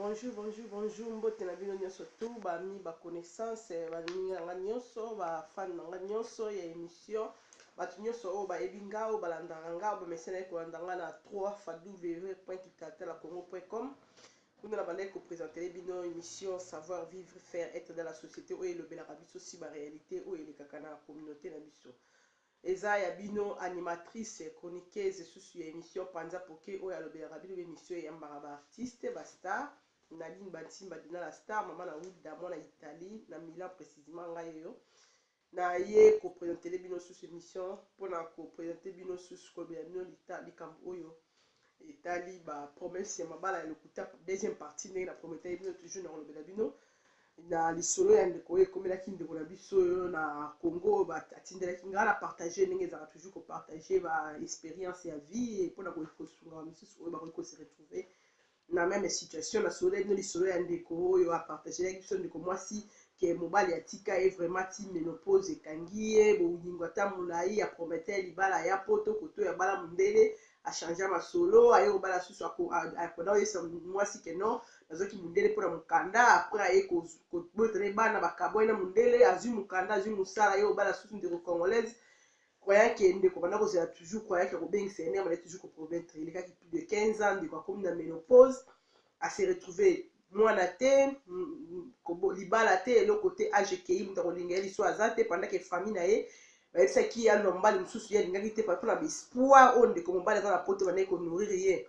Bonjour, mbote na bino nyonso tu bami ba connaissance baninga nga nyonso ba fan nga nyonso ya émission batu nyonso o ba ebinga o balandanga nga ba mesena ko landanga na 3w.kitatelcongo.com kuna na bande ko présenter bino émission savoir vivre faire être dans la société o elobelaka biso si ba réalité o elekaka na communauté na biso eza ya bino animatrice chroniqueuse susu ya émission panza poke o elobelaka bino émission ya mbaka artiste ba star Nadine Batimba dina la star maman na route d'Amon na Italie na Milan précisément ngayo na ye ko présenter bino sous émission pour na ko présenter bino sous ko bino likambo oyo Italie ba promesse ya mabala ya lokuta deuxième partie ndenge na prometteur bino toujours na kolobela bino na lisolo ya ndeko ye komelaki ndeko na biso na Congo ba atindelaki ngala partager ndenge za toujours ko partager ba expérience ya vie pour na ko sunga misusu oyo ba ko se retrouver na même situation na soleil no lisolo ya ndeko oyo a partager avec biso ndeko mwasi ke mobali ya tika e vraiment ti ménopause ekangi ye bolingo ata molai ya prometteur libala ya poto koto ya bala mundele a changer masolo ayo bala susu akoda oyesa mwasi ke non nazoki mundele mpona mokanda après aye kobotere bana bakaboye na mundele azwi mokanda azwi mosala yo bala susu ndeko congolaise croyant que ndeko bana kozela toujours croyant que kobengisa ene amale toujours kopromettre il est plus de 15 ans ndeko akomi na ménopause a se retrouver mwana te libala te eloko te age kei mutu akolinga ye liso aza te pendant que famille na ye bayebisaki ya mobali mosusu ye alingaki te mpona baespoir oyo ndeko mobali aza na poto bandaki konourrir ye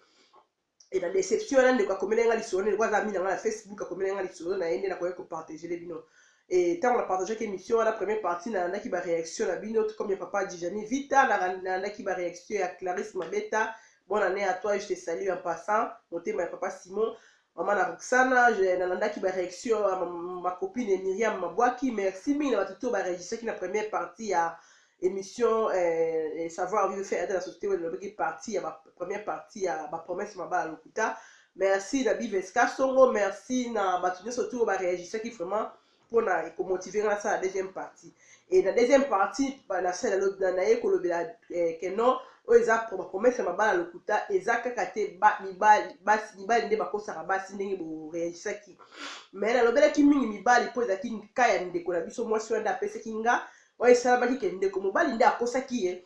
et la déception wana ndeko akomeli nga lisolo ndeko aza minanga na Facebook akomeli nga lisolo na ye nde nakoki kopartagele bino et tant on a partagé l'émission la première partie na naki ba réaction na bino comme le papa Dijani Vita na naki ba réaction à Clarisse Mabeta bonne année à toi je te salue en passant monter ma papa Simon maman na Roxana je na naki ba réaction à ma copine Myriam Mabwaki merci mille na tout ba réagisseur qui na première partie à émission savoir vivre faire dans la société ou la partie à ma première partie à ma promesse mabala lokuta merci David Veska Songo merci na batu surtout ba réagisseur qui vraiment pour motiver dans la deuxième partie et la deuxième partie na celle de l'autre na ko lobela que non o eza pour promesse mabala lokuta eza kaka te ba mibali nde bakosaka basi ndenge bo réagisseur qui mais na lobela ki mingi mibali po eza ki kaya ndeko na biso mwasi wanda apesa kinga o esa ba ki kende ko mobali nde akosaki ye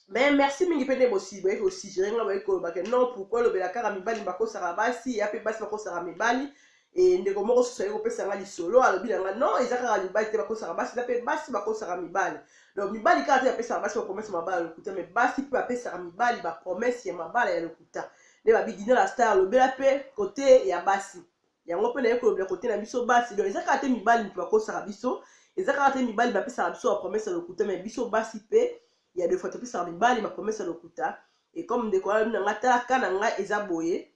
mais merci mingi pende bosi ba ko si jerenga ba ko ba que non pourquoi lobela kaka mibali bakosaka basi ya pe basi bakosaka mibali et ndeko moko so yeko pesa nga lisolo alobi nga non ezaka mibali te bakosaka basi na pe basi bakosaka mibali donc mibali kaka te apesa basi ba promesse mabala lokuta mais basi pe apesa mibali ba promesse ya mabala ya lokuta nde ba bidina la star lobela pe côté ya basi yango pe na yeko lobela côté na biso basi donc ezaka te mibali tu bakosaka biso ezaka te mibali bapesa biso ba promesse ya lokuta mais biso basi pe ya deux fois te pesa mibali ba promesse ya lokuta et comme ndeko na nga talaka na nga eza boye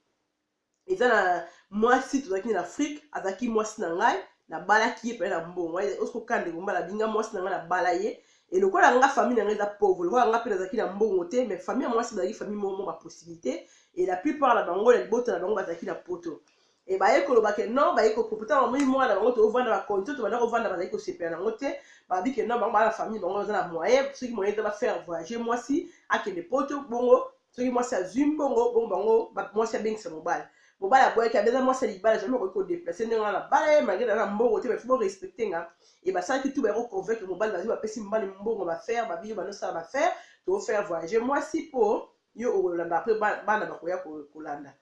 eza na mwasi tozalaki na Afrique azalaki mwasi na ngai na balaki ye pe na mbongo osko kande kombala binga mwasi na ngai na bala ye et lokola nga famille na ngai eza pauvre lokola nga pe nazalaki na mbongo te mais famille ya mwasi bazalaki famille mo ba possibilité et la plupart la bango la libota na bango bazalaki na poto et ba yeko lobake non ba yeko pourtant moi moi na bango to vendre ba compte to ba vendre bazalaki ko sepela na ngote ba bi ke non bango ba la famille bango za na moyen ceux qui moyen de ba faire voyager mwasi akende poto bongo ceux qui mwasi azum bongo bongo bango ba mwasi abengisa mobile mobali aboyaki abeza mwasi libala jamais okoki kodeplace ndenge wana bala malgré na mbongo te mais faut respecter nga et basalaki tout bakoconvaincre mobali bazwi bapesi mobali mbongo bafaire babiyo banosala bafaire tofaire voyager mwasi mpo yo okolanda apres bana bakoya kolanda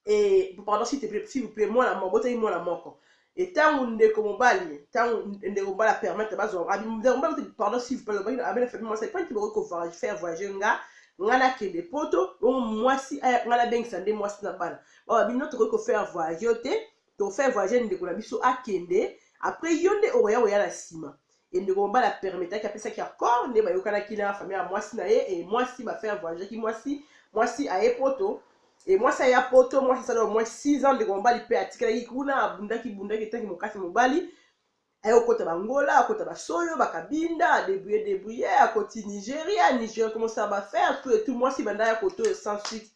et pardon s'il vous plaît mwana moko boteli mwana moko et ntango ndeko mobali ntango ndeko mobali apermettre bazwa pardon s'il vous plaît abena famille mwasi pas ki bakoki faire voyager nga ngana kende poto mwasi ngana bengisa nde mwasi na bana ba bino to ko faire voyager te to faire voyager ndeko na biso akende après yonde oya la sima et ndeko mbala permettre ka pesa ki accord nde ba yokana kila famille ya mwasi na ye et mwasi ba faire voyager ki mwasi aye poto et mwasi aya poto mwasi sala au moins 6 ans ndeko mbali pe atikala ki kuna bundaki tangi mokasi mobali ayo kota bangola akota basoyo bakabinda débrouiller akoti Nigeria comment ça va faire tout moi si banda ya koto sans suite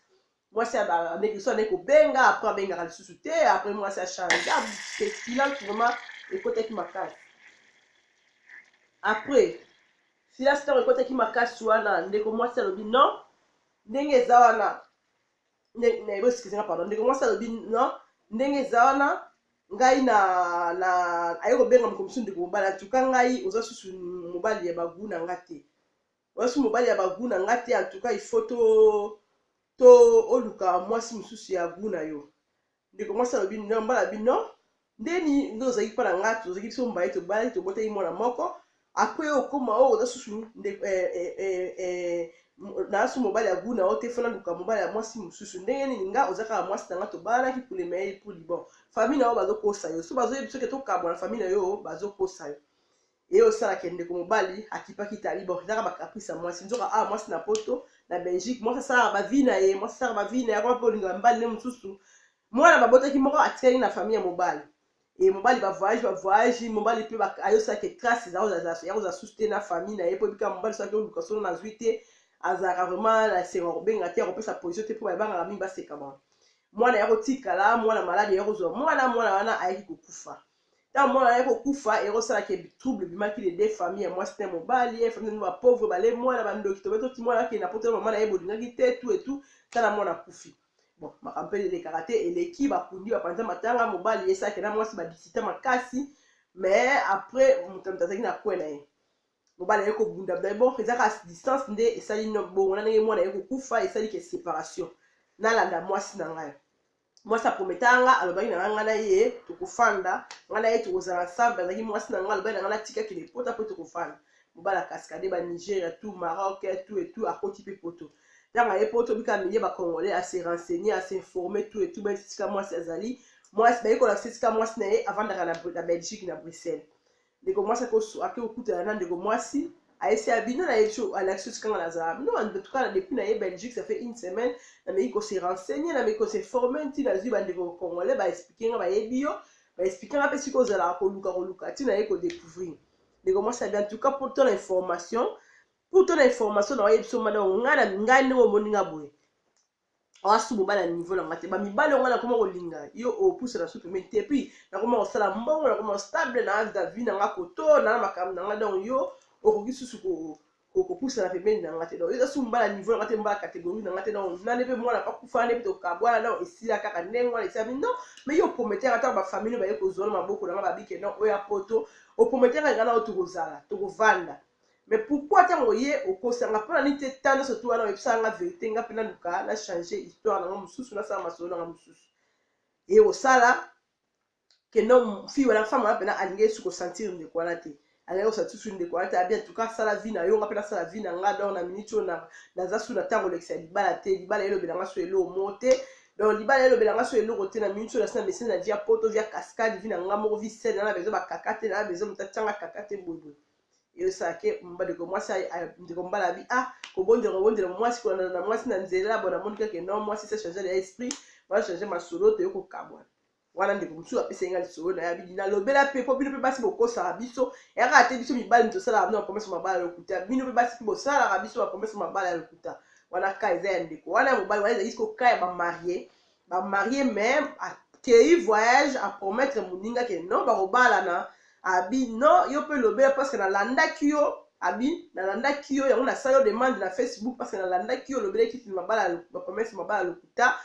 moi c'est ba négocier avec benga après benga la sous-souté après moi c'est changer c'est final vraiment écoute qui makasi après si la star écoute qui makasi wana ndeko moi c'est lobi non ndenge za wana ne excusez-moi pardon ndeko moi c'est lobi non ndenge zawana ngai na ayeko benga mkomisi ndeko mobali en tout cas ngai oza susu mobali ya baguna ngate oza susu mobali ya baguna ngate en tout cas il faut to oluka mwasi mosusu ya guna yo ndeko mwasi alobi mbala bino ndeni nde ozalaki mpa na nga tozalaki biso mbaye tobali toboteli mwana moko apres okoma oyo oza susu na su mobali ya guna o te fona luka mobali ya mwasi mosusu ndenge nini nga oza kaka mwasi na nga tobalaki pour le meilleur pour le bon famille na yo bazokosa yo so bazoyebi soki tokabwa na famille na yo bazokosa yo ye osalaka ndeko mobali akipaki tali bon ezaka bakaprisa mwasi nzoka mwasi na poto na Belgique mwasi asalaka bavi na ye mwasi asalaka bavi na ye akoma mpe olingaka mibali nde mosusu mwana babotaki moko atikali na famille ya mobali et mobali bavoyage mobali mpe ayosalaka trace yakoza susu te na famille na ye mpo ebika mobali soki oluka solo na zwi te azalaka vraiment na esenga kobenga te akopesa position te mpo bayebangaka mingi baseka bango mwana ya kotikala mwana maladi ya kozwa mwana wana ayaki kokufa ntango mwana ayaki kokufa ekosalaka trouble ebimaki de deux famille ya mwasi te mobali famille bapauvre bale mwana bandoki tobetoti mwana akende na poto mama na ye bolingaki te tu etu tala mwana akufi bon makambo mpe elekaka te eleki bakundi bapanza matanga mobali esalaki na mwasi badisita makasi mais après moto azalaki na kwe na ye mobali ayeki kobunda bon ezaka distance nde esali bongo na ndenge mwana ayeki kokufa esali ke séparation nalanda mwasi na ngai mwasi aprometanga alobaki na nga na ye tokofanda nga na ye tokozala ensemble azalaki mwasi na nga alobaki na nga natikaki lepota mpo tokofanda mobali akaskade banigeria tout maroc tout et tout akoti mpe poto ntango aye poto bika milie bacongolais ase renseigner ase informer tout et tout bayebisa esika mwasi azali mwasi bayekolakisa esika mwasi na ye avandaka na Belgique na Bruxelles ndeko mwasi ake kokutana na ndeko mwasi ayesi ya bino nayebi so alakisi esika nga nazala non en tout cas depuis naye Belgique ça fait une semaine nameki kose renseigner nameki kose former ntina nazwi bandeko congolais baexplike nga bayebi yo baexplike nga mpe sikoyo ozalaka koluka ntina naye kodécouvrir ndeko mwasi abi en tout cas pour ton information na wayebi so manda ngai ndenge omoni nga boye awasu mobali ya niveau na nga te bamibali yango nakoma kolinga yo opusa na so pemeni te puis nakoma kosala mbongo nakoma stable na age davie na nga koto na makambo na nga donc yo okoki susu kopusa na pemeni na nga te donc eza su mobali ya niveau na nga te mbala catégorie na nga te donc nane mpe mwana pakufa nde mpe tokabwana donc esila kaka ndenge wana esila non mais yo oprometaka ntango bafamile baye kozwa na maboko na nga babike non oyo ya poto oprometaka nga na oyo tokozala tokovanda mais pourquoi ntango ye okosanga mpona nini te tano surtout wana oyebisaka nga vérité nga mpe naluka na changer histoire nanga mosusu nasala masolo nanga mosusu ye osala ke non fille wana femme wana mpena alingi su kosentir ndeko wana te alingi kosentir su ndeko wana te abi en tout cas asala vi na yo nga mpe nasala vi na nga donc na minute oyo naza su na ntango olekisa libala te libala elobelanga so eloko mo te donc libala elobelanga so eloko te na minute oyo nasi na mesene na via poto via cascade vi na nga moko vi sene na bezo bakaka te na bezo moto atianga kaka te boye yosalake ndeko mwasi ndeko mbala abi kobondela mwasi kolanda na mwasi na nzela bona moni kake non mwasi sa changer ya esprit wana changer masolo to yokokabwana wana ndeko mosusu apesa nga lisolo na yabi nalobela mpe mpo bino mpe basi bokosaka biso eyaka te biso mibali tosalaka bino bapromese mabala ya lokuta bino mpe basi mpe bosalaka biso bapromese mabala ya lokuta wana ka eza ya ndeko wana ya mobali wana ezalaki siko ka ya bamarie même akei voyage apromettre moninga ke non bakobalana abi non yo mpe lobela parce que nalandaki yo abi nalandaki yo yango nasali yo demande na Facebook parce que nalandaki yo lobelaki bapromese mabala ya lokuta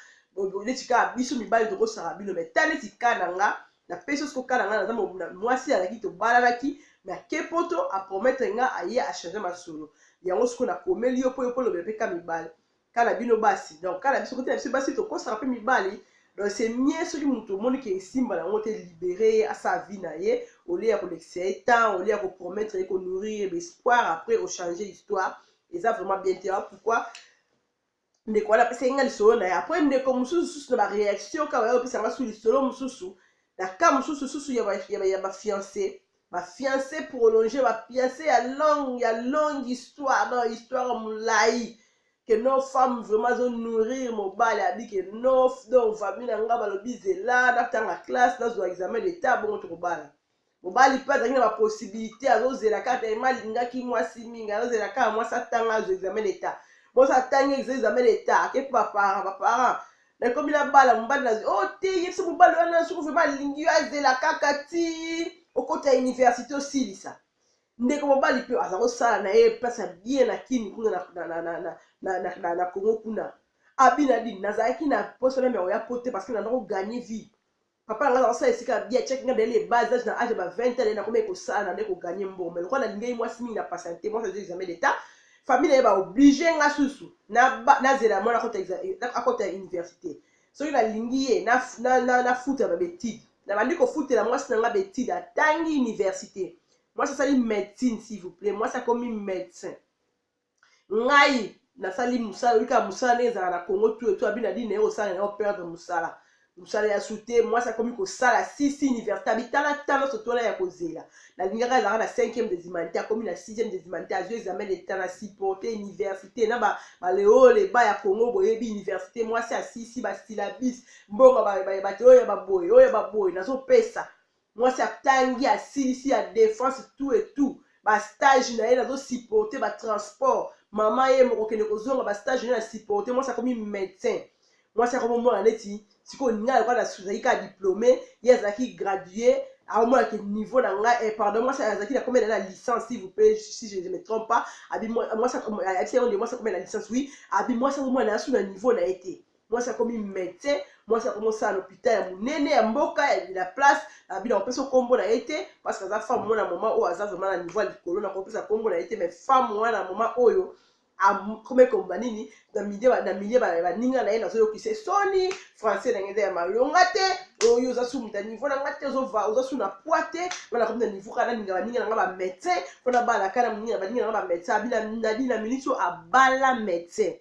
neti kaka biso mibali tokosaka bino mais ta neti ka na nga napesi siko ka na nga naza mwasi alaki tobalanaki mais ake poto apromettre nga aye achange masolo yango siko nakomeli yo mpo yo mpo lobela mpe ka mibali ka na bino basi donc ka na biso kote na biso basi tokosaka mpe mibali donc c'est mieux soki moto omoni ke esimba nango te libéré asala vie na ye olie ya kolekisa ye temps olie ya kopromettre ye konourrir l'espoir après ochange histoire eza vraiment bien te pourquoi ndeko wana apesa nga lisolo na ye après ndeko mosusu na baréaction kaka baye opesanga su lisolo mosusu na ka mosusu ya bafiancé prolongé bafiancé ya longue histoire donc histoire molai que nos femmes vraiment ont nourrir mobali abi que nos donc famille na nga balobi zela natanga classe nazwa examen d'état bongo tokobala mobali mpe azalaki na bapossibilité azozela kaka emalingaki mwasi mingi azozela kaka mwasi atanga azwa examen d'état mwasi atangi examen d'état ake mpe baparent nakomi na bala mobali nazwi o te yebisa mobali wana soki vraiment alingi yo azela kaka ti okota université osilisa ndeko mobali mpe aza kosala na ye place bien na kini kuna na Congo kuna abi na dini nazalaki na poso meme oya pote parce que nanda koganye vie papa nga na ça esika bien check nga les bases na âge ba 20 ans na comme ko ça na ko gagner mbongo mais quand na lingai moi simi na patienter moi ça examen d'état famille ba obligé nga susu na zela moi na kota université so na lingi ye na futa ba betide na bandi ko futela moi sina nga betide atangi université moi ça sali médecine s'il vous plaît moi ça comme médecin ngai na sali musala wika musala neza na Congo tout abina di ne o sala na perdre musala musala ya souté moi ça comme ko sala 6 université habitana tano surtout là ya kozela la lingaka la na 5e des humanités comme na 6e des humanités à examen d'état na supporter université na ba leo le ba ya Congo boyebi université moi c'est à 6 ba syllabus mbonga ba oya ba boy na so pesa moi c'est tangi à 6 à défense tout et tout ba stage na na so supporter ba transport maman ye mo kokende kozonga ba stage na supporter moi ça comme médecin moi c'est comme moi neti siko ninga kwa na suzaki diplômé yazaki gradué à moins que niveau na nga pardon moi c'est yazaki la combien la licence s'il vous plaît si je ne me trompe pas abi moi ça moi ça combien la licence oui abi moi ça moi na sous le niveau na été moi c'est comme médecin moi c'est comme ça à l'hôpital munene ya mboka la place abi na peso kombo na été parce que ça femme moi na moment au hasard vraiment na niveau likolo na kopesa kombo na été mais femme moi na moment oyo comme comme nini na milieu ba ninga na ye na zo yokise soni français na ngeze ya malonga te oyo za su muta niveau na ngate zo va ozo su na poite wala comme na niveau kana ninga na ba médecin pona ba la kana ninga na ba médecin abina na ministre abala médecin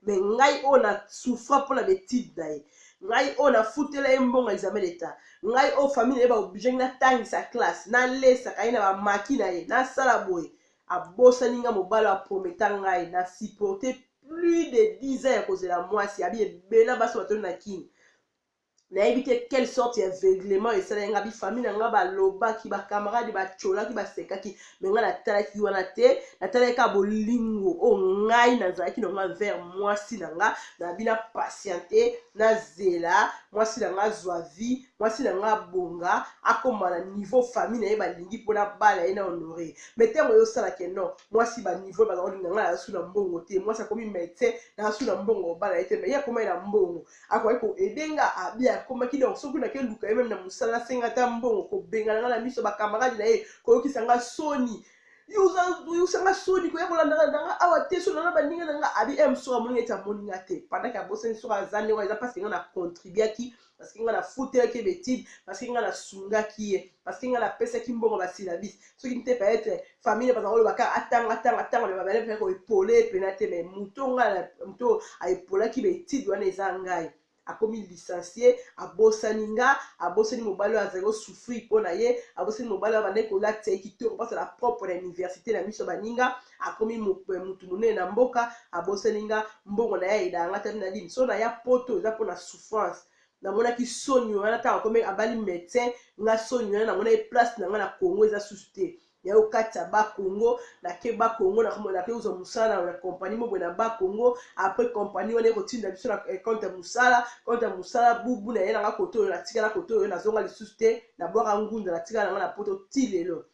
mais ngai o na souffra pour la betide na ye ngai o na futela embonga examen d'état ngai o famille ba obligé na tangi sa classe na lesa kaina ba maki na ye na sala boy abosani nga mobala prometa ngai na supporter plus de 10 ans ya kozela mwasi abi ebela basi batoni na kini nayebi te quelle sorte ya aveuglement esala nga bi famille na nga balobaki bacamarade bacholaki basekaki me nga natalaki wana te natalaki ka bolingo o ngai nazalaki na nga vers mwasi na nga nabi na patiente na zela mwasi na nga zwa vie mwasi na nga bonga akoma na niveau famille na ye balingi mpona bala ye na honore me ntango eyosalaki non mwasi baniveau bazakolinga nga nasu na mbongo te mwasi akomi médecin nasu na mbongo bala ye te me ye akomai na mbongo akoki koedenga abia akomaki donc soki nake luka ye meme na mosala asenga ata mbongo kobengana nga na miso bakamarade na ye koyokisa nga soni yosanga soni koya kolandaka nanga awa te so nanga baninga nanga abi msoka moninga eti amoninga te pendant ke abosani soka aza ndenge eza parce nga na contribuaki parce que nga na futelaki betide parce que nga na sungaki ye parce que nga napesaki mbongo basilabisi soki nte peut-être famille bazaka kolobaka atanga me babale mpe koepole pena te me moto aepolaki betide wana eza ngai akomi licencié abosani nga abosani mobali oyo azali kosouffrir mpo na ye abosani mobali oyo bandeki kolati ye kitoko mpasa na propre na université na miso baninga akomi mutu monene na mboka abosani nga mbongo na ye ayedaka nga tami na dini so na ya poto eza mpona souffrance namonaki soni wana ntango akomi abali médecin nga soni wana namona ye place na nga na Congo eza susu te ya okati ya bakongo nake bakongo nake ozwa mosala na kompani mobwe na bakongo après kompani wana ekotinda biso na compte ya mosala bubu na ye nanga koto oyo natikala koto oyo nazonga lisusu te nabwaka ngunda natikala nanga na poto ti lelo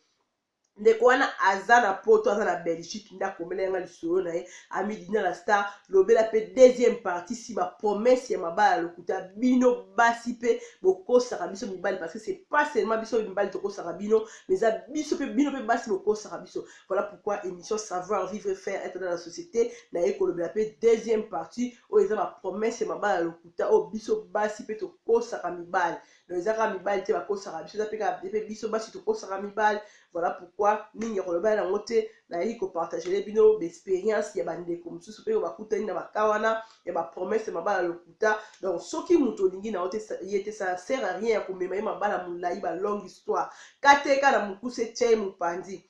ndeko wana aza na poto aza na Belgique nda komela yanga lisolo na ye amidina la star lobela pe deuxième partie si ba promesse ya mabala lokuta bino basi pe bokosaka biso mibali parce que c'est pas seulement biso mibali tokosaka bino mais za biso pe bino pe basi bokosaka biso voilà pourquoi émission savoir vivre faire être dans la société na ye kolobela pe deuxième partie o eza ba promesse ya mabala lokuta o biso basi pe tokosaka mibali donc ezaka mibali te bakosaka biso eza pe biso basi tokosaka mibali voilà pourquoi ningi koloba na ngote na yiki ko partager bino expérience ya bandeko mususu pe bakutani na bakawana ya ba promesse mabala lokuta donc soki muto lingi na ote yete ça sert à rien ya komema mabala mulai ba longue histoire kateka na mukuse tchai mupandi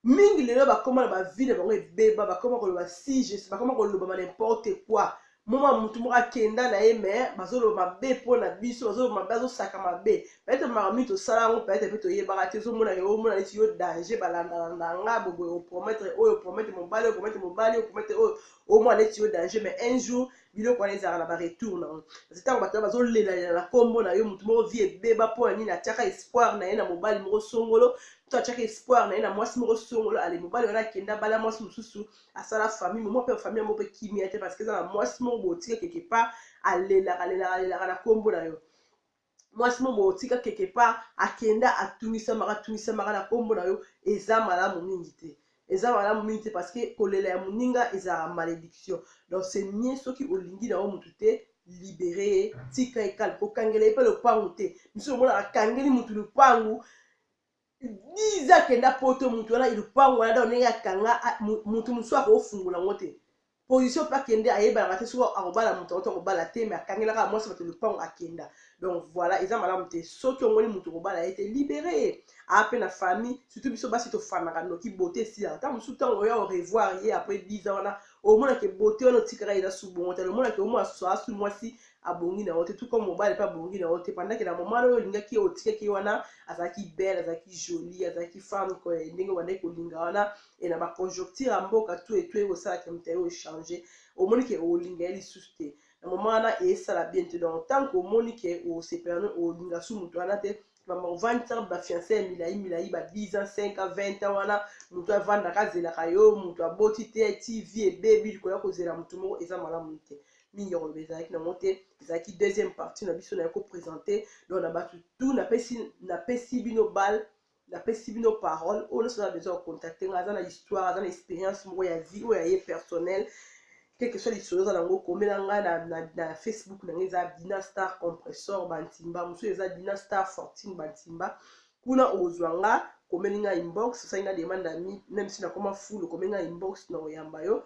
mingi lelo bakoma na ba ville bango ebeba bakoma koloba si je bakoma koloba n'importe quoi moma mutu moko akenda na ye me bazoloba mabe mpo na biso bazoloba mabe azosaka mabe peut-être makambo tosala yango peut-être mpe toyebaka te ozomona omona neti yo danger balandalanda nga boboye opromettre oyo opromete mobali opromete oyo omona neti yo danger mais un jour biloko wana ezalaka na baretour nango kasi ntango bato bazolela na kombo na yo mutu moko vie ebeba mpo na nini atiaka espoir na ye na mobali moko songolo to atiaka espoir na ye na mwasi moko songolo ale mobali wana akenda bala mwasi mosusu asala famille momo mpe famille moko mpe kimia te parce que eza na mwasi moko botika quelque part alelaka na kombo na yo mwasi mo botika quelque part akenda atungisamaka na kombo na yo eza malamu mingi te. Eza malamu mingi te parce que kolela ya moninga eza malédiction. Donc c'est mieux soki olingi na yo mutu te libéré tika ekal kokangela pe lopangu te. Miso mona akangeli mutu lopangu 10 akenda poto mutu wana lopangu wana ndenge akanga mutu musu akofungula ngo te. Position pa kende ayeba te so akobala mutu auto kobala te mais akangelaka mwasi bato lopangu akenda. Donc voilà, eza malamu te soki omoni mutu kobala ete libéré ape na famille surtout biso basi to fanaka noki beauté si ata musu tango ya au revoir ye après 10 ans wana omona ke beauté wana tikara eza subongo te omona ke omona so asu mwasi abongi na wote tout comme mobile pas bongi na wote pendant que na moment oyo lingaki otikaki wana azaki belle azaki jolie azaki femme ko ndenge wana ko linga wana et na ba conjoncture mboka tout et tout osala ke mutayo changer omoni ke olinga eli suste na moment wana esala bien te donc tant que omoni ke o se permet olinga su mutu wana te maman 20 ans ba fiancé milai ba 10 ans 5 ans 20 ans wana mutu avanda kazela kayo mutu aboti te TV et baby ko ya kozela mutu mo eza malamu te mingi ezalaki na mote ezalaki deuxième partie na biso na yako présenter donc na batu tout na pesi bino bal na pesi bino parole on a besoin de contacter nga na histoire na expérience moko ya vie ou ya personnel quel que soit l'histoire za nango komela nga na Facebook na ngeza Dynastar Compressor bantimba musu eza Dynastar 14 bantimba kuna ozwanga komelinga inbox ça ina demande ami même si na koma full komelinga inbox na oyamba yo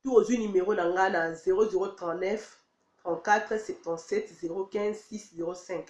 tout aux numéro na nga na 0039 34 77 015 605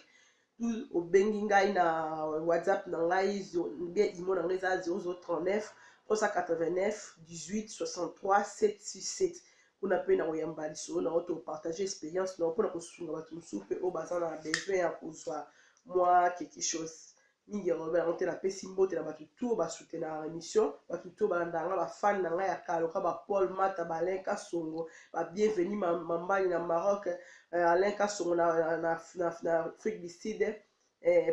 tout au bengi ngai na WhatsApp na ngai bien imo na ngeza 0039 389 18 63 767 kuna pe na oyamba liso na auto partager expérience na pona kosunga batu musupe o bazana besoin ya kozwa moi quelque chose mingi robert on te la pesi mbote na batu tout ba soutenir émission batu tout ba ndanga ba fan na nga ya kaloka ba Paul Mata ba Alain Kasongo ba bienvenue mambani na Maroc Alain Kasongo na Afrique du Sud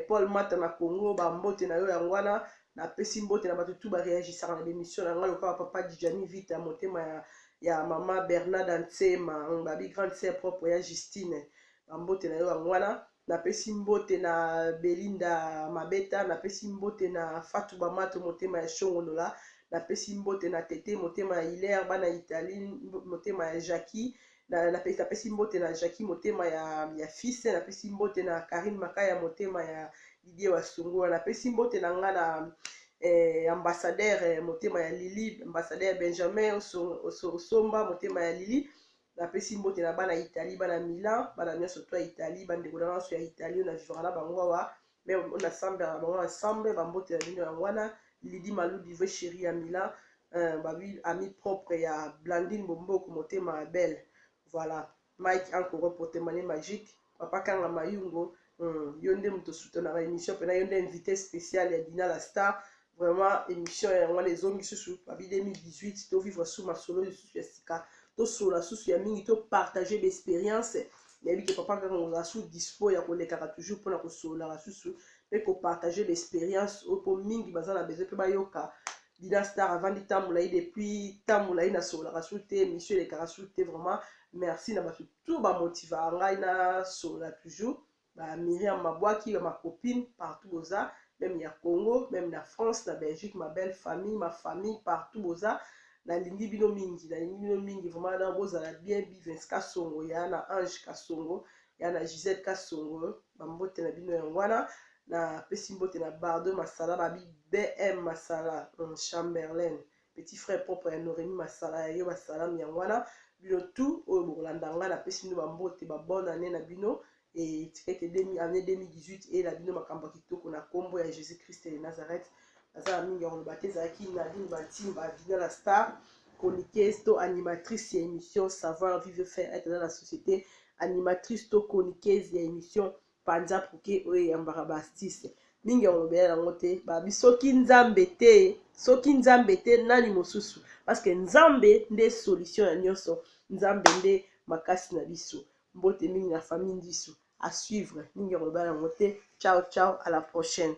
Paul Mata na Congo ba mbote na yo ya ngwana na pesi mbote na batu tout ba réagissant na émission na nga loka papa Dijani Vita motema ya mama Bernard Antsema ba bi grande sœur propre ya Justine ba mbote na yo ya ngwana na pesi mbote na Belinda Mabeta na pesi mbote na Fatou Bamato motema ya Shongonola na pesi mbote na Tete motema ya Hilaire bana Italie motema ya Jackie na pesi mbote na Jackie motema ya fils na pesi mbote na Karine Makaya motema ya Didier Wasongo na pesi mbote na nga na ambassadeur motema ya Lili ambassadeur Benjamin Osomba motema ya Lili na pesi mbote na bana Italie bana Milan bana nyonso to Italie bande ko na so ya Italie na vivra na bango wa mais on ensemble bango ensemble ba mbote na bino ya wana Lidi Maludi ve chérie ya Milan babi ami propre ya Blandine Bomboko motema belle voilà Mike encore pour témoigner magique papa Kanga Mayungo yonde muto soutenir na émission pena yonde invité spécial ya Dina la Star vraiment émission ya ngwana ezongi susu babi 2018 to vivre sous ma solo susu ya sika to sola susu ya mingi to partager d'expérience mais que papa quand on a sous dispo ya koleka toujours pour na ko sola susu et ko partager d'expérience au pour mingi bazana besoin pe bayoka Dina Star avant du temps moulay depuis temps moulay na sola rasouté monsieur les carasouté vraiment merci na batu tout ba motiva ngai na sola toujours ba Myriam Mabwaki ma copine partout boza même ya Congo même na France na Belgique ma belle famille ma famille partout boza na lingi bino mingi vraiment na bozala bien Bivens Kasongo ya na Ange Kasongo ya na Gisette Kasongo bambote na bino yangwana na pesi mbote na Bardo Masala babi BM Masala Chamberlain petit frère propre ya Noremi Masala yo basala yangwana bino tout oyo bolandanga na pesi bino bambote ba bonne année na bino et tikete année 2018 et la bino makambo kitoko na kombo ya Jésus Christ de Nazareth azala mingi ya kolobate ezalaki Nadine Batimba Dina la Star chroniqueuse to animatrice ya émission savoir vivre faire être dans la société animatrice to chroniqueuse ya émission panza puke oyo yambaka bastise mingi ya kolobela yango te babi soki nzambe te nani mosusu parce que nzambe nde solution ya nyonso nzambe nde makasi na biso mbote mingi na famille ndiso à suivre mingi ya kolobela yango te ciao ciao à la prochaine.